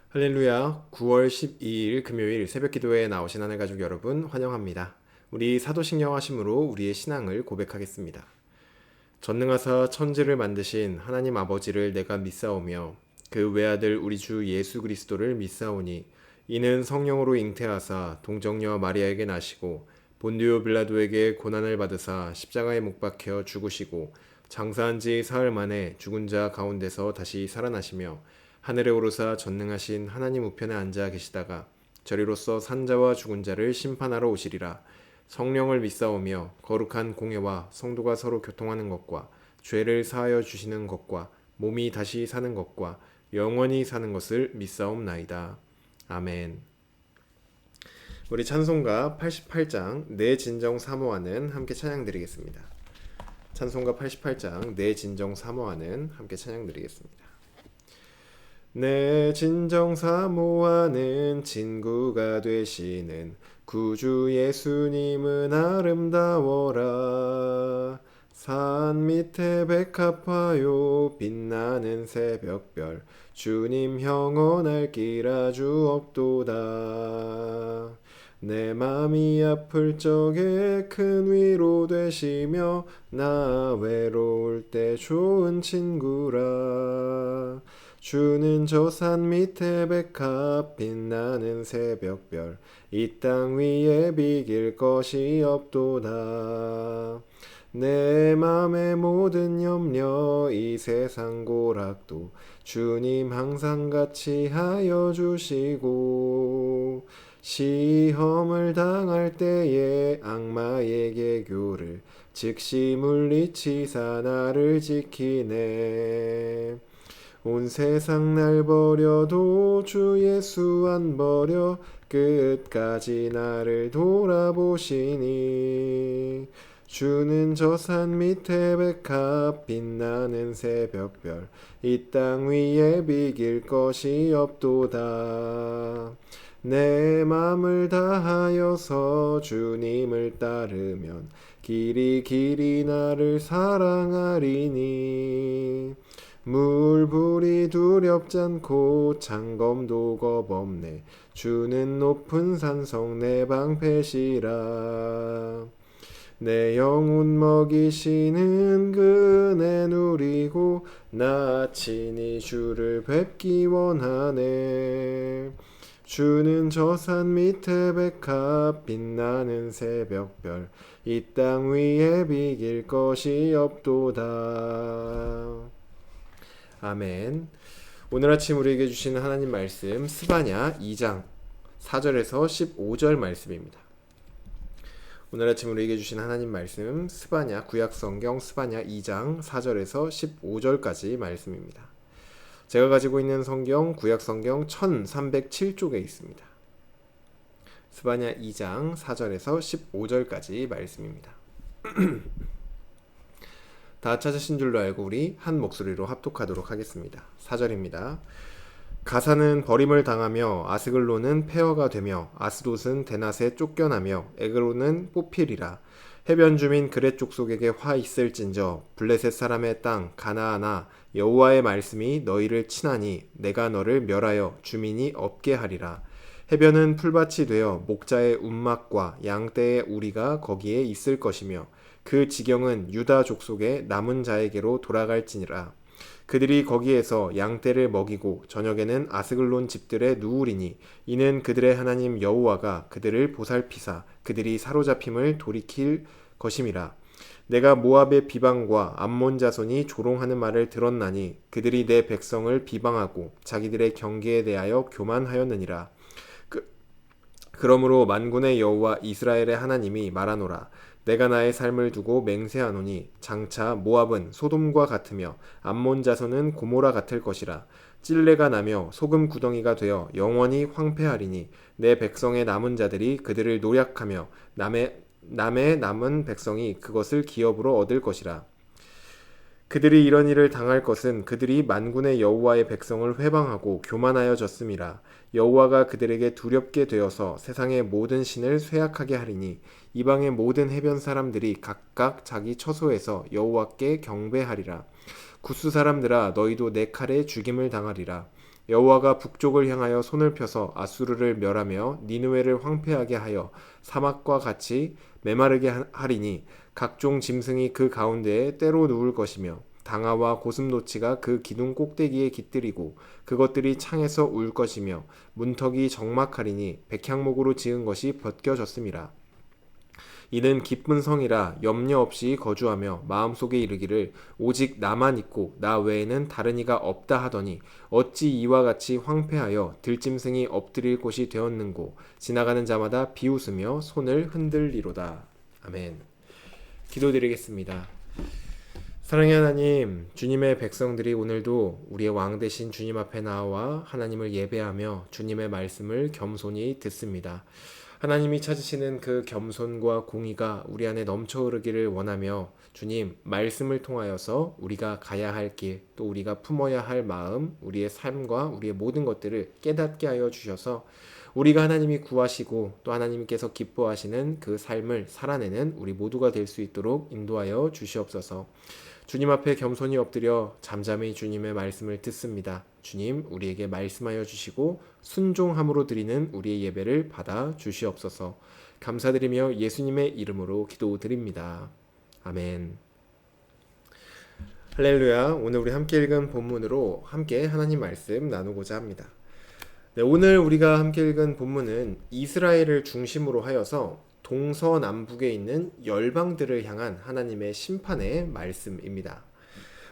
할렐루야. 9월 12일 금요일 새벽 기도에 나오신 하늘 가족 여러분 환영합니다. 우리 사도신경 하심으로 우리의 신앙을 고백하겠습니다. 전능하사 천지를 만드신 하나님 아버지를 내가 믿사오며 그 외아들 우리 주 예수 그리스도를 믿사오니 이는 성령으로 잉태하사 동정녀 마리아에게 나시고 본디오 빌라도에게 고난을 받으사 십자가에 못 박혀 죽으시고 장사한 지 사흘 만에 죽은 자 가운데서 다시 살아나시며 하늘에 오르사 전능하신 하나님 우편에 앉아 계시다가 저리로서 산자와 죽은 자를 심판하러 오시리라. 성령을 믿사오며 거룩한 공예와 성도가 서로 교통하는 것과 죄를 사하여 주시는 것과 몸이 다시 사는 것과 영원히 사는 것을 믿사옵나이다. 아멘. 우리 찬송가 88장 내 진정 사모하는 함께 찬양드리겠습니다. 찬송가 88장 내 진정 사모하는 함께 찬양드리겠습니다. 내 진정 사모하는 친구가 되시는 구주 예수님은 아름다워라. 산 밑에 백합화요 빛나는 새벽별 주님 영원할 길 아주 없도다. 내 맘이 아플 적에 큰 위로 되시며 나 외로울 때 좋은 친구라. 주는 저 산 밑에 백합 빛나는 새벽별 이 땅 위에 비길 것이 없도다. 내 맘의 모든 염려 이 세상 고락도 주님 항상 같이 하여 주시고 시험을 당할 때에 악마의 개교를 즉시 물리치사 나를 지키네. 온 세상 날 버려도 주 예수 안 버려 끝까지 나를 돌아보시니 주는 저 산 밑에 백합 빛나는 새벽별 이 땅 위에 비길 것이 없도다. 내 맘을 다하여서 주님을 따르면 길이 길이 나를 사랑하리니 물불이 두렵잖고 창검도 겁없네. 주는 높은 산성 내 방패시라. 내 영혼 먹이시는 그네 누리고 나 친히 주를 뵙기 원하네. 주는 저 산 밑에 백합 빛나는 새벽별 이 땅 위에 비길 것이 없도다. 아멘. 오늘 아침 우리에게 주시는 하나님 말씀 스바냐 2장 4절에서 15절 말씀입니다. 오늘 아침 우리에게 주신 하나님 말씀 스바냐 구약성경 스바냐 2장 4절에서 15절까지 말씀입니다. 제가 가지고 있는 성경 구약성경 1307쪽에 있습니다. 스바냐 2장 4절에서 15절까지 말씀입니다. 다 찾으신 줄로 알고 우리 한 목소리로 합독하도록 하겠습니다. 4절입니다. 가사는 버림을 당하며 아스글론은 폐허가 되며 아스돗은 대낮에 쫓겨나며 에그론은 뽑히리라. 해변 주민 그렛 족속에게 화 있을진저 블레셋 사람의 땅 가나안아 여호와의 말씀이 너희를 치나니 내가 너를 멸하여 주민이 없게 하리라. 해변은 풀밭이 되어 목자의 움막과 양떼의 우리가 거기에 있을 것이며 그 지경은 유다 족속의 남은 자에게로 돌아갈지니라. 그들이 거기에서 양떼를 먹이고 저녁에는 아스글론 집들에 누우리니 이는 그들의 하나님 여호와가 그들을 보살피사 그들이 사로잡힘을 돌이킬 것임이라. 내가 모압의 비방과 암몬 자손이 조롱하는 말을 들었나니 그들이 내 백성을 비방하고 자기들의 경계에 대하여 교만하였느니라. 그러므로 만군의 여호와 이스라엘의 하나님이 말하노라. 내가 나의 삶을 두고 맹세하노니 장차 모압은 소돔과 같으며 암몬 자손은 고모라 같을 것이라. 찔레가 나며 소금 구덩이가 되어 영원히 황폐하리니 내 백성의 남은 자들이 그들을 노략하며 남의 남은 백성이 그것을 기업으로 얻을 것이라. 그들이 이런 일을 당할 것은 그들이 만군의 여호와의 백성을 회방하고 교만하여졌음이라. 여호와가 그들에게 두렵게 되어서 세상의 모든 신을 쇠약하게 하리니 이방의 모든 해변 사람들이 각각 자기 처소에서 여호와께 경배하리라. 구스 사람들아 너희도 내 칼에 죽임을 당하리라. 여호와가 북쪽을 향하여 손을 펴서 아수르를 멸하며 니느웨를 황폐하게 하여 사막과 같이 메마르게 하리니 각종 짐승이 그 가운데에 때로 누울 것이며 당아와 고슴도치가 그 기둥 꼭대기에 깃들이고 그것들이 창에서 울 것이며 문턱이 적막하리니 백향목으로 지은 것이 벗겨졌음이라. 이는 기쁜 성이라 염려 없이 거주하며 마음속에 이르기를 오직 나만 있고 나 외에는 다른 이가 없다 하더니 어찌 이와 같이 황폐하여 들짐승이 엎드릴 곳이 되었는고 지나가는 자마다 비웃으며 손을 흔들리로다. 아멘. 기도드리겠습니다. 사랑의 하나님, 주님의 백성들이 오늘도 우리의 왕 되신 주님 앞에 나와 하나님을 예배하며 주님의 말씀을 겸손히 듣습니다. 하나님이 찾으시는 그 겸손과 공의가 우리 안에 넘쳐 흐르기를 원하며 주님, 말씀을 통하여서 우리가 가야 할 길, 또 우리가 품어야 할 마음, 우리의 삶과 우리의 모든 것들을 깨닫게 하여 주셔서 우리가 하나님이 구하시고 또 하나님께서 기뻐하시는 그 삶을 살아내는 우리 모두가 될 수 있도록 인도하여 주시옵소서. 주님 앞에 겸손히 엎드려 잠잠히 주님의 말씀을 듣습니다. 주님, 우리에게 말씀하여 주시고 순종함으로 드리는 우리의 예배를 받아 주시옵소서. 감사드리며 예수님의 이름으로 기도드립니다. 아멘. 할렐루야. 오늘 우리 함께 읽은 본문으로 함께 하나님 말씀 나누고자 합니다. 네, 오늘 우리가 함께 읽은 본문은 이스라엘을 중심으로 하여서 동서남북에 있는 열방들을 향한 하나님의 심판의 말씀입니다.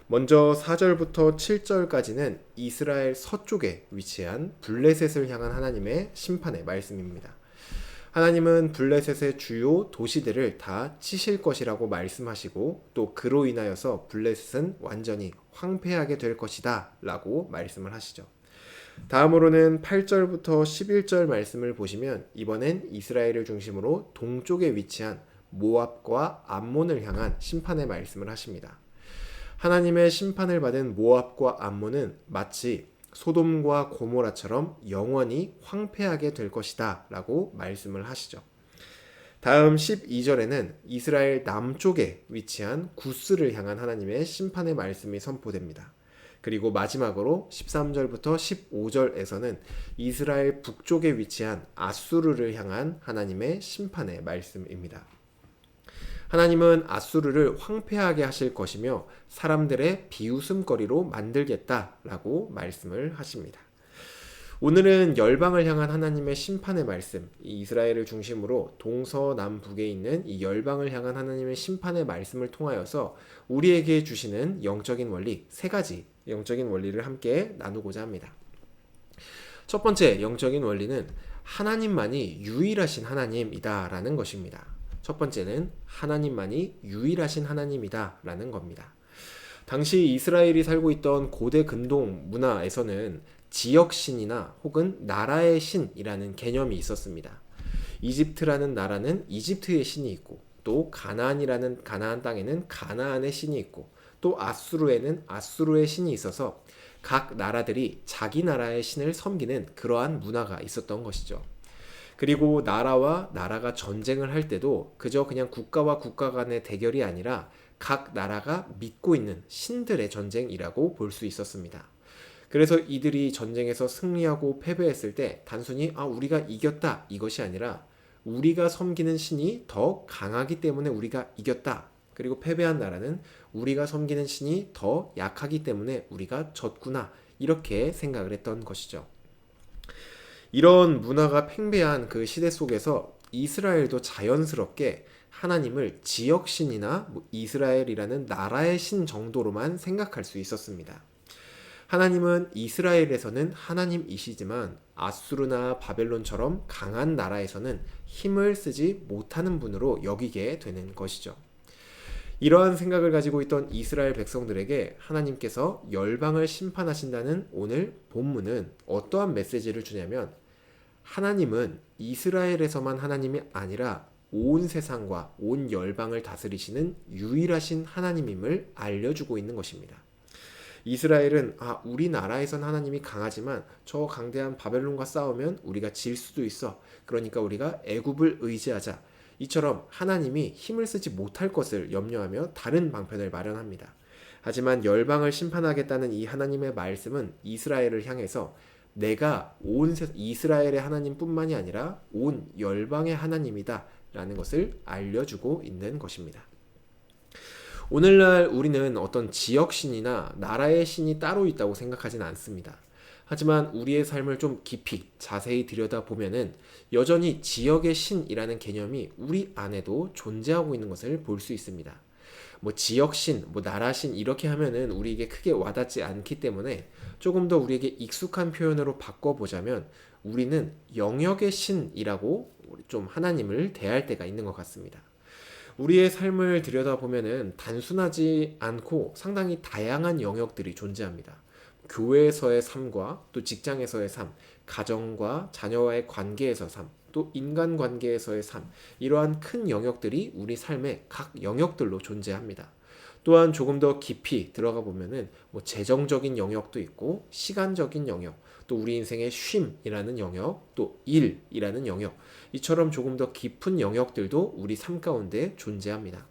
먼저 4절부터 7절까지는 이스라엘 서쪽에 위치한 블레셋을 향한 하나님의 심판의 말씀입니다. 하나님은 블레셋의 주요 도시들을 다 치실 것이라고 말씀하시고 또 그로 인하여서 블레셋은 완전히 황폐하게 될 것이다 라고 말씀을 하시죠. 다음으로는 8절부터 11절 말씀을 보시면 이번엔 이스라엘을 중심으로 동쪽에 위치한 모압과 암몬을 향한 심판의 말씀을 하십니다. 하나님의 심판을 받은 모압과 암몬은 마치 소돔과 고모라처럼 영원히 황폐하게 될 것이다 라고 말씀을 하시죠. 다음 12절에는 이스라엘 남쪽에 위치한 구스를 향한 하나님의 심판의 말씀이 선포됩니다. 그리고 마지막으로 13절부터 15절에서는 이스라엘 북쪽에 위치한 아수르를 향한 하나님의 심판의 말씀입니다. 하나님은 아수르를 황폐하게 하실 것이며 사람들의 비웃음거리로 만들겠다라고 말씀을 하십니다. 오늘은 열방을 향한 하나님의 심판의 말씀, 이 이스라엘을 중심으로 동서남북에 있는 이 열방을 향한 하나님의 심판의 말씀을 통하여서 우리에게 주시는 영적인 원리 세 가지 영적인 원리를 함께 나누고자 합니다. 첫 번째 영적인 원리는 하나님만이 유일하신 하나님이다라는 것입니다. 첫 번째는 하나님만이 유일하신 하나님이다라는 겁니다. 당시 이스라엘이 살고 있던 고대 근동 문화에서는 지역신이나 혹은 나라의 신이라는 개념이 있었습니다. 이집트라는 나라는 이집트의 신이 있고 또 가나안이라는 가나안 땅에는 가나안의 신이 있고 또 아수르에는 아수르의 신이 있어서 각 나라들이 자기 나라의 신을 섬기는 그러한 문화가 있었던 것이죠. 그리고 나라와 나라가 전쟁을 할 때도 그저 그냥 국가와 국가 간의 대결이 아니라 각 나라가 믿고 있는 신들의 전쟁이라고 볼 수 있었습니다. 그래서 이들이 전쟁에서 승리하고 패배했을 때 단순히 우리가 이겼다 이것이 아니라 우리가 섬기는 신이 더 강하기 때문에 우리가 이겼다. 그리고 패배한 나라는 우리가 섬기는 신이 더 약하기 때문에 우리가 졌구나 이렇게 생각을 했던 것이죠. 이런 문화가 팽배한 그 시대 속에서 이스라엘도 자연스럽게 하나님을 지역신이나 이스라엘이라는 나라의 신 정도로만 생각할 수 있었습니다. 하나님은 이스라엘에서는 하나님이시지만 아수르나 바벨론처럼 강한 나라에서는 힘을 쓰지 못하는 분으로 여기게 되는 것이죠. 이러한 생각을 가지고 있던 이스라엘 백성들에게 하나님께서 열방을 심판하신다는 오늘 본문은 어떠한 메시지를 주냐면 하나님은 이스라엘에서만 하나님이 아니라 온 세상과 온 열방을 다스리시는 유일하신 하나님임을 알려주고 있는 것입니다. 이스라엘은 우리나라에선 하나님이 강하지만 저 강대한 바벨론과 싸우면 우리가 질 수도 있어. 그러니까 우리가 애굽을 의지하자. 이처럼 하나님이 힘을 쓰지 못할 것을 염려하며 다른 방편을 마련합니다. 하지만 열방을 심판하겠다는 이 하나님의 말씀은 이스라엘을 향해서 내가 이스라엘의 하나님뿐만이 아니라 온 열방의 하나님이다 라는 것을 알려주고 있는 것입니다. 오늘날 우리는 어떤 지역신이나 나라의 신이 따로 있다고 생각하지는 않습니다. 하지만 우리의 삶을 좀 깊이 자세히 들여다보면은 여전히 지역의 신이라는 개념이 우리 안에도 존재하고 있는 것을 볼 수 있습니다. 지역신, 나라신 이렇게 하면은 우리에게 크게 와닿지 않기 때문에 조금 더 우리에게 익숙한 표현으로 바꿔보자면 우리는 영역의 신이라고 좀 하나님을 대할 때가 있는 것 같습니다. 우리의 삶을 들여다보면은 단순하지 않고 상당히 다양한 영역들이 존재합니다. 교회에서의 삶과 또 직장에서의 삶, 가정과 자녀와의 관계에서 삶, 또 인간관계에서의 삶, 이러한 큰 영역들이 우리 삶의 각 영역들로 존재합니다. 또한 조금 더 깊이 들어가 보면은 재정적인 영역도 있고 시간적인 영역, 또 우리 인생의 쉼이라는 영역, 또 일이라는 영역, 이처럼 조금 더 깊은 영역들도 우리 삶 가운데 존재합니다.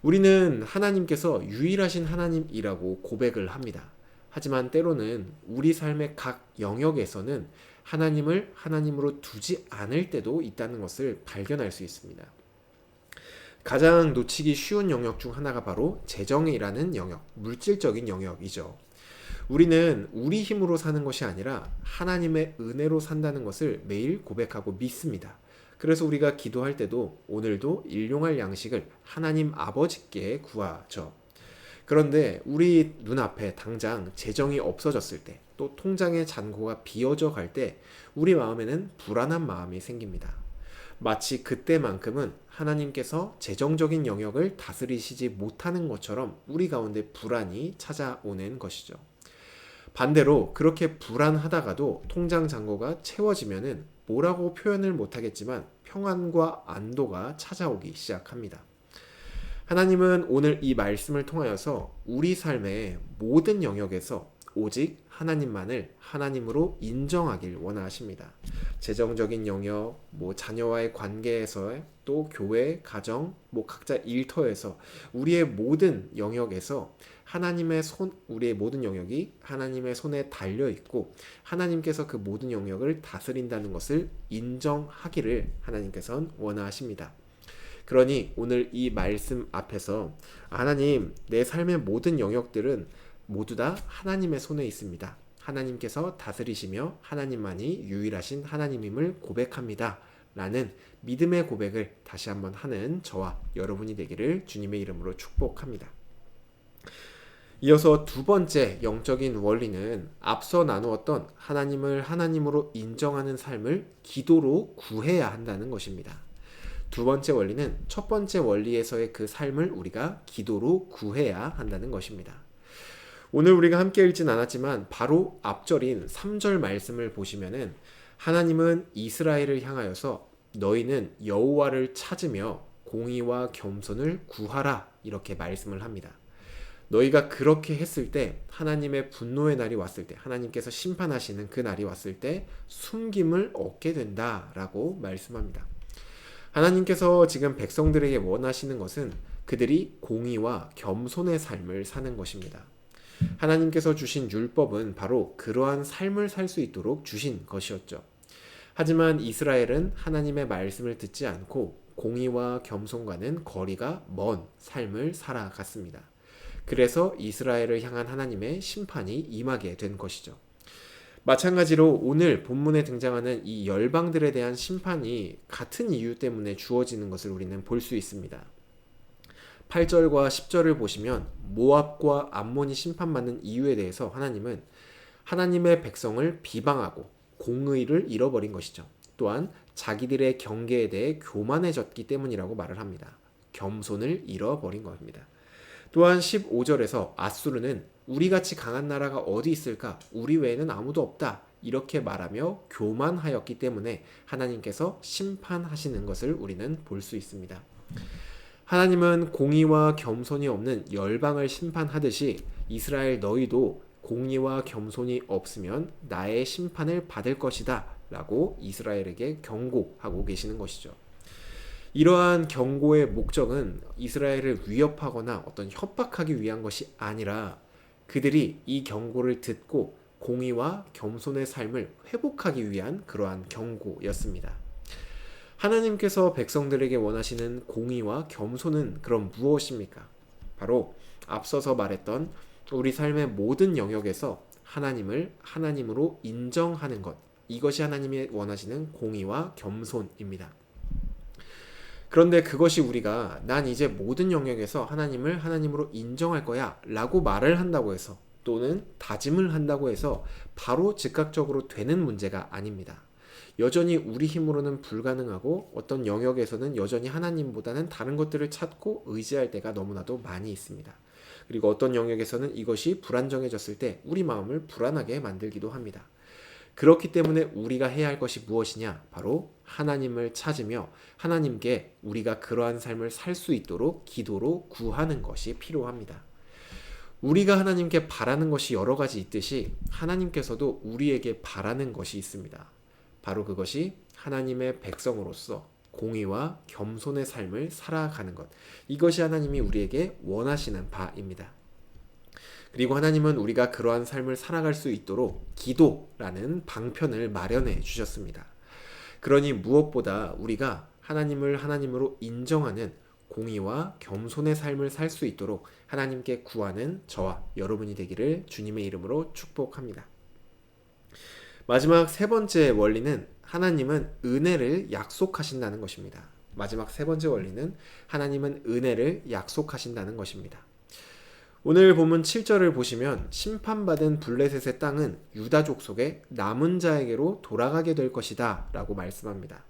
우리는 하나님께서 유일하신 하나님이라고 고백을 합니다. 하지만 때로는 우리 삶의 각 영역에서는 하나님을 하나님으로 두지 않을 때도 있다는 것을 발견할 수 있습니다. 가장 놓치기 쉬운 영역 중 하나가 바로 재정이라는 영역, 물질적인 영역이죠. 우리는 우리 힘으로 사는 것이 아니라 하나님의 은혜로 산다는 것을 매일 고백하고 믿습니다. 그래서 우리가 기도할 때도 오늘도 일용할 양식을 하나님 아버지께 구하죠. 그런데 우리 눈앞에 당장 재정이 없어졌을 때, 또 통장의 잔고가 비어져 갈 때 우리 마음에는 불안한 마음이 생깁니다. 마치 그때만큼은 하나님께서 재정적인 영역을 다스리시지 못하는 것처럼 우리 가운데 불안이 찾아오는 것이죠. 반대로 그렇게 불안하다가도 통장 잔고가 채워지면은 뭐라고 표현을 못하겠지만 평안과 안도가 찾아오기 시작합니다. 하나님은 오늘 이 말씀을 통하여서 우리 삶의 모든 영역에서 오직 하나님만을 하나님으로 인정하길 원하십니다. 재정적인 영역, 자녀와의 관계에서, 또 교회, 가정, 각자 일터에서 우리의 모든 영역에서 우리의 모든 영역이 하나님의 손에 달려 있고 하나님께서 그 모든 영역을 다스린다는 것을 인정하기를 하나님께서는 원하십니다. 그러니 오늘 이 말씀 앞에서 하나님, 내 삶의 모든 영역들은 모두 다 하나님의 손에 있습니다. 하나님께서 다스리시며 하나님만이 유일하신 하나님임을 고백합니다. 라는 믿음의 고백을 다시 한번 하는 저와 여러분이 되기를 주님의 이름으로 축복합니다. 이어서 두 번째 영적인 원리는 앞서 나누었던 하나님을 하나님으로 인정하는 삶을 기도로 구해야 한다는 것입니다. 두 번째 원리는 첫 번째 원리에서의 그 삶을 우리가 기도로 구해야 한다는 것입니다. 오늘 우리가 함께 읽진 않았지만 바로 앞절인 3절 말씀을 보시면은 하나님은 이스라엘을 향하여서 너희는 여호와를 찾으며 공의와 겸손을 구하라 이렇게 말씀을 합니다. 너희가 그렇게 했을 때 하나님의 분노의 날이 왔을 때 하나님께서 심판하시는 그 날이 왔을 때 숨김을 얻게 된다라고 말씀합니다. 하나님께서 지금 백성들에게 원하시는 것은 그들이 공의와 겸손의 삶을 사는 것입니다. 하나님께서 주신 율법은 바로 그러한 삶을 살 수 있도록 주신 것이었죠. 하지만 이스라엘은 하나님의 말씀을 듣지 않고 공의와 겸손과는 거리가 먼 삶을 살아갔습니다. 그래서 이스라엘을 향한 하나님의 심판이 임하게 된 것이죠. 마찬가지로 오늘 본문에 등장하는 이 열방들에 대한 심판이 같은 이유 때문에 주어지는 것을 우리는 볼 수 있습니다. 8절과 10절을 보시면 모압과 암몬이 심판받는 이유에 대해서 하나님은 하나님의 백성을 비방하고 공의를 잃어버린 것이죠. 또한 자기들의 경계에 대해 교만해졌기 때문이라고 말을 합니다. 겸손을 잃어버린 겁니다. 또한 15절에서 아수르는 우리같이 강한 나라가 어디 있을까? 우리 외에는 아무도 없다. 이렇게 말하며 교만하였기 때문에 하나님께서 심판하시는 것을 우리는 볼 수 있습니다. 하나님은 공의와 겸손이 없는 열방을 심판하듯이 이스라엘 너희도 공의와 겸손이 없으면 나의 심판을 받을 것이다 라고 이스라엘에게 경고하고 계시는 것이죠. 이러한 경고의 목적은 이스라엘을 위협하거나 어떤 협박하기 위한 것이 아니라 그들이 이 경고를 듣고 공의와 겸손의 삶을 회복하기 위한 그러한 경고였습니다. 하나님께서 백성들에게 원하시는 공의와 겸손은 그럼 무엇입니까? 바로 앞서서 말했던 우리 삶의 모든 영역에서 하나님을 하나님으로 인정하는 것. 이것이 하나님이 원하시는 공의와 겸손입니다. 그런데 그것이 우리가 난 이제 모든 영역에서 하나님을 하나님으로 인정할 거야 라고 말을 한다고 해서 또는 다짐을 한다고 해서 바로 즉각적으로 되는 문제가 아닙니다. 여전히 우리 힘으로는 불가능하고 어떤 영역에서는 여전히 하나님보다는 다른 것들을 찾고 의지할 때가 너무나도 많이 있습니다. 그리고 어떤 영역에서는 이것이 불안정해졌을 때 우리 마음을 불안하게 만들기도 합니다. 그렇기 때문에 우리가 해야 할 것이 무엇이냐? 바로 하나님을 찾으며 하나님께 우리가 그러한 삶을 살 수 있도록 기도로 구하는 것이 필요합니다. 우리가 하나님께 바라는 것이 여러 가지 있듯이 하나님께서도 우리에게 바라는 것이 있습니다. 바로 그것이 하나님의 백성으로서 공의와 겸손의 삶을 살아가는 것. 이것이 하나님이 우리에게 원하시는 바입니다. 그리고 하나님은 우리가 그러한 삶을 살아갈 수 있도록 기도라는 방편을 마련해 주셨습니다. 그러니 무엇보다 우리가 하나님을 하나님으로 인정하는 공의와 겸손의 삶을 살 수 있도록 하나님께 구하는 저와 여러분이 되기를 주님의 이름으로 축복합니다. 마지막 세 번째 원리는 하나님은 은혜를 약속하신다는 것입니다. 마지막 세 번째 원리는 하나님은 은혜를 약속하신다는 것입니다. 오늘 본문 7절을 보시면 심판받은 블레셋의 땅은 유다 족속의 남은 자에게로 돌아가게 될 것이다 라고 말씀합니다.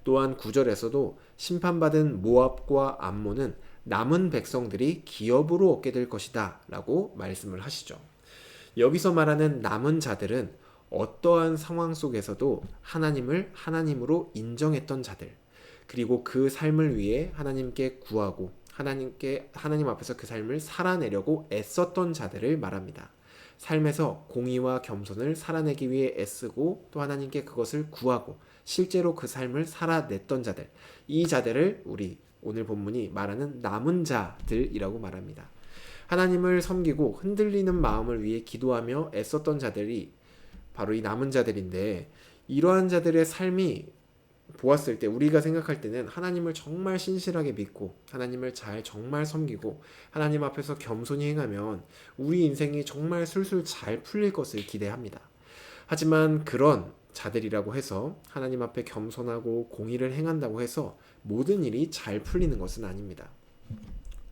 또한 9절에서도 심판받은 모압과 암몬은 남은 백성들이 기업으로 얻게 될 것이다 라고 말씀을 하시죠. 여기서 말하는 남은 자들은 어떠한 상황 속에서도 하나님을 하나님으로 인정했던 자들, 그리고 그 삶을 위해 하나님께 구하고 하나님 앞에서 그 삶을 살아내려고 애썼던 자들을 말합니다. 삶에서 공의와 겸손을 살아내기 위해 애쓰고 또 하나님께 그것을 구하고 실제로 그 삶을 살아냈던 자들, 이 자들을 우리 오늘 본문이 말하는 남은 자들이라고 말합니다. 하나님을 섬기고 흔들리는 마음을 위해 기도하며 애썼던 자들이 바로 이 남은 자들인데, 이러한 자들의 삶이 보았을 때 우리가 생각할 때는 하나님을 정말 신실하게 믿고 하나님을 잘 정말 섬기고 하나님 앞에서 겸손히 행하면 우리 인생이 정말 술술 잘 풀릴 것을 기대합니다. 하지만 그런 자들이라고 해서 하나님 앞에 겸손하고 공의를 행한다고 해서 모든 일이 잘 풀리는 것은 아닙니다.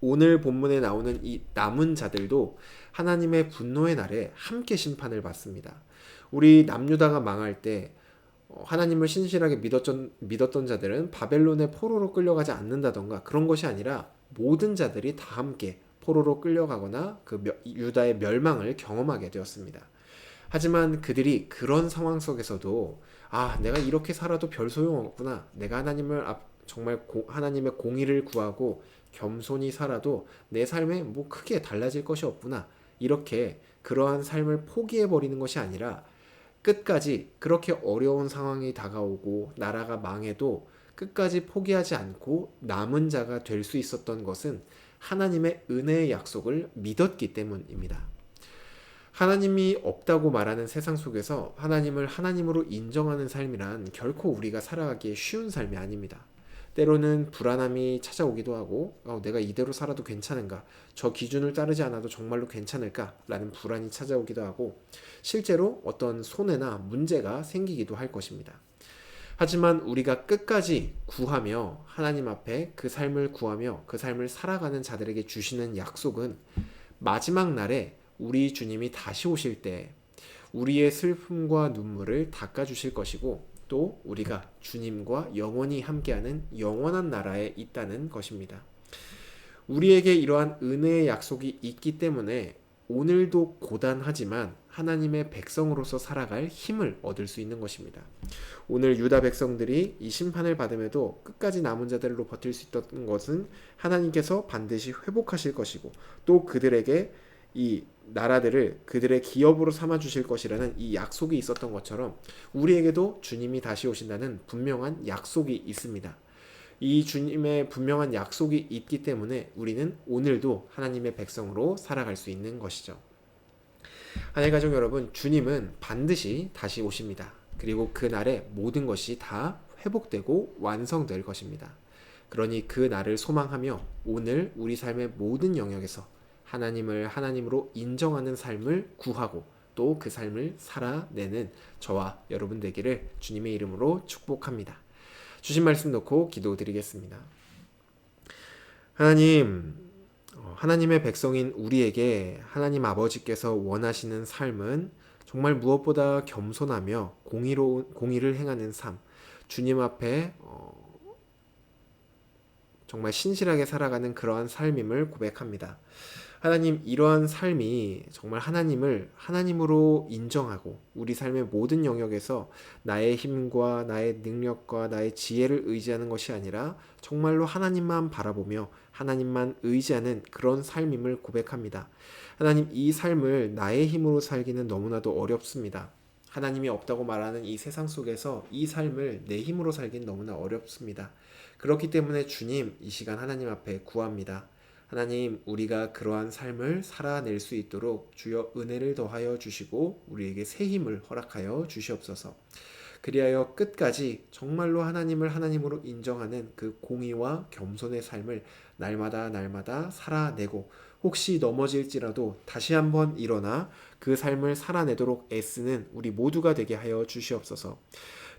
오늘 본문에 나오는 이 남은 자들도 하나님의 분노의 날에 함께 심판을 받습니다. 우리 남유다가 망할 때 하나님을 신실하게 믿었던 자들은 바벨론의 포로로 끌려가지 않는다던가 그런 것이 아니라 모든 자들이 다 함께 포로로 끌려가거나 그 유다의 멸망을 경험하게 되었습니다. 하지만 그들이 그런 상황 속에서도 내가 이렇게 살아도 별 소용없구나. 내가 하나님을 정말 하나님의 공의를 구하고 겸손히 살아도 내 삶에 뭐 크게 달라질 것이 없구나. 이렇게 그러한 삶을 포기해버리는 것이 아니라 끝까지 그렇게 어려운 상황이 다가오고 나라가 망해도 끝까지 포기하지 않고 남은 자가 될 수 있었던 것은 하나님의 은혜의 약속을 믿었기 때문입니다. 하나님이 없다고 말하는 세상 속에서 하나님을 하나님으로 인정하는 삶이란 결코 우리가 살아가기에 쉬운 삶이 아닙니다. 때로는 불안함이 찾아오기도 하고 내가 이대로 살아도 괜찮은가? 저 기준을 따르지 않아도 정말로 괜찮을까? 라는 불안이 찾아오기도 하고 실제로 어떤 손해나 문제가 생기기도 할 것입니다. 하지만 우리가 끝까지 구하며 하나님 앞에 그 삶을 구하며 그 삶을 살아가는 자들에게 주시는 약속은 마지막 날에 우리 주님이 다시 오실 때 우리의 슬픔과 눈물을 닦아주실 것이고 또 우리가 주님과 영원히 함께하는 영원한 나라에 있다는 것입니다. 우리에게 이러한 은혜의 약속이 있기 때문에 오늘도 고단하지만 하나님의 백성으로서 살아갈 힘을 얻을 수 있는 것입니다. 오늘 유다 백성들이 이 심판을 받음에도 끝까지 남은 자들로 버틸 수 있었던 것은 하나님께서 반드시 회복하실 것이고 또 그들에게 이 나라들을 그들의 기업으로 삼아 주실 것이라는 이 약속이 있었던 것처럼 우리에게도 주님이 다시 오신다는 분명한 약속이 있습니다. 이 주님의 분명한 약속이 있기 때문에 우리는 오늘도 하나님의 백성으로 살아갈 수 있는 것이죠. 하나님 가족 여러분, 주님은 반드시 다시 오십니다. 그리고 그날에 모든 것이 다 회복되고 완성될 것입니다. 그러니 그 날을 소망하며 오늘 우리 삶의 모든 영역에서 하나님을 하나님으로 인정하는 삶을 구하고 또 그 삶을 살아내는 저와 여러분 되기를 주님의 이름으로 축복합니다. 주신 말씀 놓고 기도드리겠습니다. 하나님, 하나님의 백성인 우리에게 하나님 아버지께서 원하시는 삶은 정말 무엇보다 겸손하며 공의를 행하는 삶, 주님 앞에 정말 신실하게 살아가는 그러한 삶임을 고백합니다. 하나님, 이러한 삶이 정말 하나님을 하나님으로 인정하고 우리 삶의 모든 영역에서 나의 힘과 나의 능력과 나의 지혜를 의지하는 것이 아니라 정말로 하나님만 바라보며 하나님만 의지하는 그런 삶임을 고백합니다. 하나님, 이 삶을 나의 힘으로 살기는 너무나도 어렵습니다. 하나님이 없다고 말하는 이 세상 속에서 이 삶을 내 힘으로 살기는 너무나 어렵습니다. 그렇기 때문에 주님, 이 시간 하나님 앞에 구합니다. 하나님, 우리가 그러한 삶을 살아낼 수 있도록 주여 은혜를 더하여 주시고 우리에게 새 힘을 허락하여 주시옵소서. 그리하여 끝까지 정말로 하나님을 하나님으로 인정하는 그 공의와 겸손의 삶을 날마다 살아내고 혹시 넘어질지라도 다시 한번 일어나 그 삶을 살아내도록 애쓰는 우리 모두가 되게 하여 주시옵소서.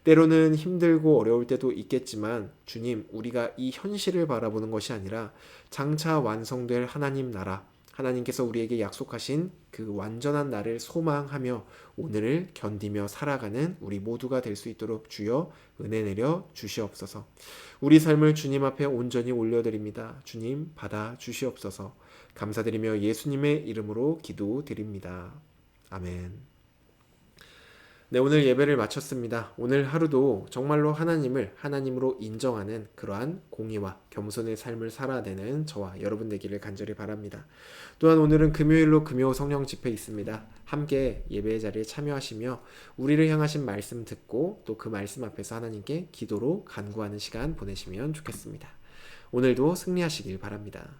때로는 힘들고 어려울 때도 있겠지만 주님, 우리가 이 현실을 바라보는 것이 아니라 장차 완성될 하나님 나라, 하나님께서 우리에게 약속하신 그 완전한 날을 소망하며 오늘을 견디며 살아가는 우리 모두가 될 수 있도록 주여 은혜 내려 주시옵소서. 우리 삶을 주님 앞에 온전히 올려드립니다. 주님 받아 주시옵소서. 감사드리며 예수님의 이름으로 기도드립니다. 아멘. 네, 오늘 예배를 마쳤습니다. 오늘 하루도 정말로 하나님을 하나님으로 인정하는 그러한 공의와 겸손의 삶을 살아내는 저와 여러분 되기를 간절히 바랍니다. 또한 오늘은 금요일로 금요 성령 집회 있습니다. 함께 예배의 자리에 참여하시며 우리를 향하신 말씀 듣고 또 그 말씀 앞에서 하나님께 기도로 간구하는 시간 보내시면 좋겠습니다. 오늘도 승리하시길 바랍니다.